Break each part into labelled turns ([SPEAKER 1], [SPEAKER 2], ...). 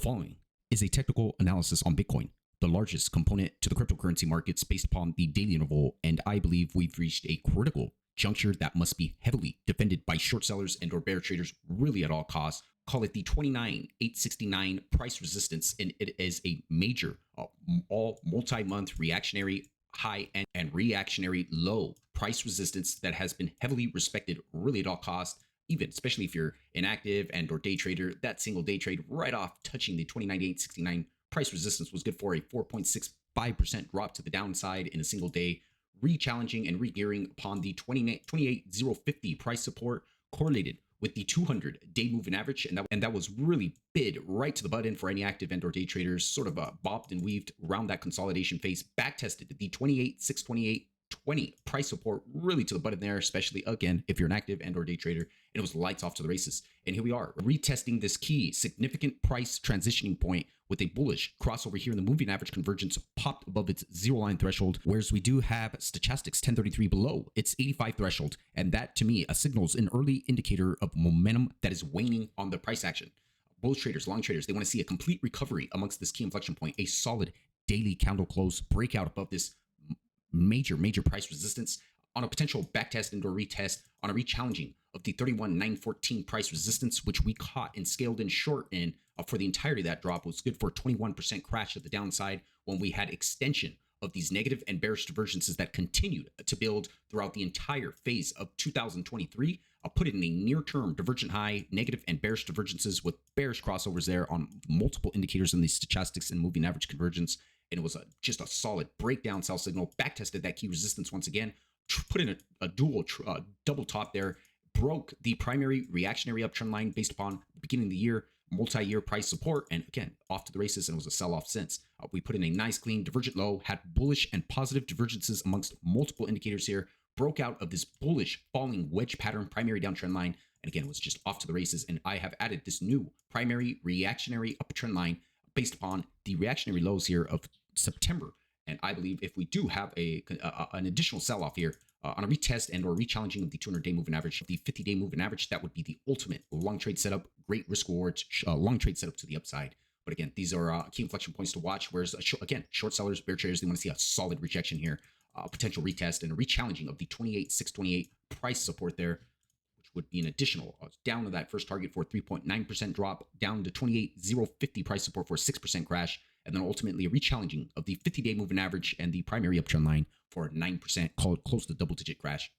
[SPEAKER 1] following is a technical analysis on Bitcoin, the largest component to the cryptocurrency markets based upon the daily interval, and I believe we've reached a critical juncture that must be heavily defended by short sellers and or bear traders really at all costs. Call it the 29,869 price resistance, and it is a major all multi-month reactionary high and reactionary low price resistance that has been heavily respected really at all costs. Even especially if you're an active and or day trader, that single day trade right off touching the 29,869 price resistance was good for a 4.65% drop to the downside in a single day, re-challenging and re-gearing upon the 28,050 price support correlated with the 200-day moving average, and that was really bid right to the button for any active and or day traders. Sort of bobbed and weaved around that consolidation phase, back tested the 28,628.20 price support really to the button there, especially again if you're an active and or day trader, and it was lights off to the races. And here we are retesting this key significant price transitioning point with a bullish crossover here in the moving average convergence popped above its zero line threshold, whereas we do have stochastics 1033 below its 85 threshold, and that to me signals an early indicator of momentum that is waning on the price action. Bullish traders, long traders, they want to see a complete recovery amongst this key inflection point, a solid daily candle close breakout above this major price resistance on a potential backtest and or retest on a re-challenging of the 31,914 price resistance, which we caught and scaled in short in for the entirety of that drop. Was good for a 21% crash at the downside when we had extension of these negative and bearish divergences that continued to build throughout the entire phase of 2023. I'll put it in a near-term divergent high, negative and bearish divergences with bearish crossovers there on multiple indicators in the stochastics and moving average convergence. And it was just a solid breakdown sell signal, backtested that key resistance once again, put in a double top there, broke the primary reactionary uptrend line based upon the beginning of the year, multi-year price support, and again, off to the races, and it was a sell-off since. We put in a nice clean divergent low, had bullish and positive divergences amongst multiple indicators here, broke out of this bullish falling wedge pattern primary downtrend line, and again, was just off to the races. And I have added this new primary reactionary uptrend line based upon the reactionary lows here of September. And I believe if we do have an additional sell-off here on a retest and or re-challenging of the 200-day moving average, the 50-day moving average, that would be the ultimate long trade setup, great risk rewards, long trade setup to the upside. But again, these are key inflection points to watch. Whereas again, short sellers, bear traders, they want to see a solid rejection here, potential retest and a re-challenging of the 28,628 price support there, which would be an additional down to that first target for a 3.9% drop, down to 28,050 price support for a 6% crash, and then ultimately a re-challenging of the 50-day moving average and the primary uptrend line for a 9%, called close to double-digit crash.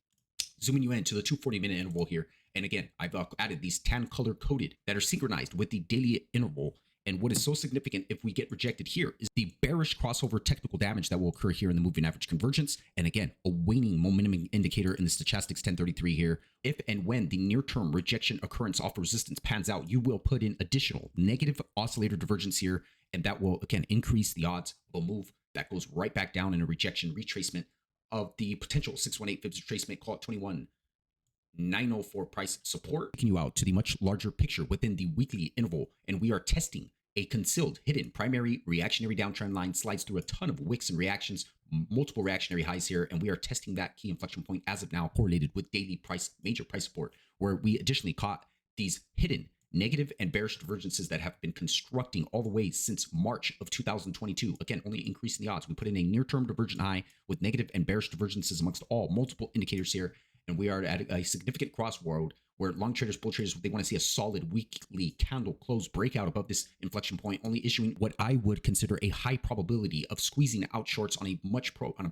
[SPEAKER 1] Zooming you in to the 240-minute interval here, and again, I've added these tan color coded that are synchronized with the daily interval. And what is so significant if we get rejected here is the bearish crossover technical damage that will occur here in the moving average convergence. And again, a waning momentum indicator in the stochastics 1033 here. If and when the near-term rejection occurrence off resistance pans out, you will put in additional negative oscillator divergence here, and that will again increase the odds of a move that goes right back down in a rejection retracement of the potential 618 fibs retracement, call it 21,904 price support, taking you out to the much larger picture within the weekly interval. And we are testing a concealed hidden primary reactionary downtrend line, slides through a ton of wicks and reactions, multiple reactionary highs here, and we are testing that key inflection point as of now correlated with daily major price support, where we additionally caught these hidden negative and bearish divergences that have been constructing all the way since March of 2022. Again, only increasing the odds. We put in a near-term divergent high with negative and bearish divergences amongst all multiple indicators here, and we are at a significant crossroad where long traders, bull traders, they want to see a solid weekly candle close breakout above this inflection point, only issuing what I would consider a high probability of squeezing out shorts on a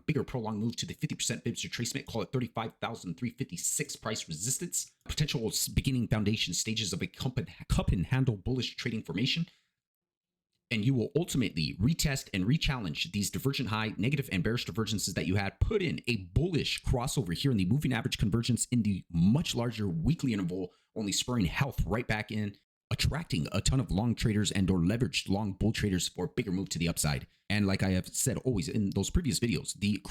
[SPEAKER 1] bigger prolonged move to the 50% fibs retracement, call it 35,356 price resistance, potential beginning foundation stages of a cup and handle bullish trading formation. And you will ultimately retest and re-challenge these divergent high, negative and bearish divergences that you had, put in a bullish crossover here in the moving average convergence in the much larger weekly interval, only spurring health right back in, attracting a ton of long traders and or leveraged long bull traders for a bigger move to the upside. And like I have said always in those previous videos, the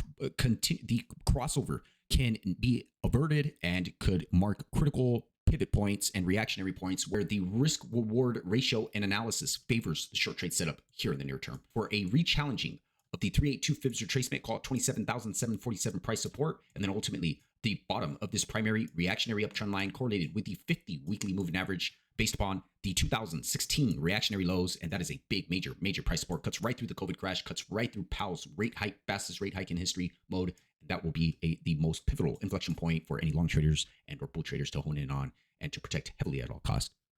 [SPEAKER 1] crossover can be averted and could mark critical pivot points and reactionary points where the risk reward ratio and analysis favors the short trade setup here in the near term. For a re-challenging of the 382 fibs retracement, call it 27,747 price support, and then ultimately the bottom of this primary reactionary uptrend line correlated with the 50 weekly moving average based upon the 2016 reactionary lows, and that is a big, major price support. Cuts right through the COVID crash, cuts right through Powell's rate hike, fastest rate hike in history mode. That will be the most pivotal inflection point for any long traders and or bull traders to hone in on and to protect heavily at all costs.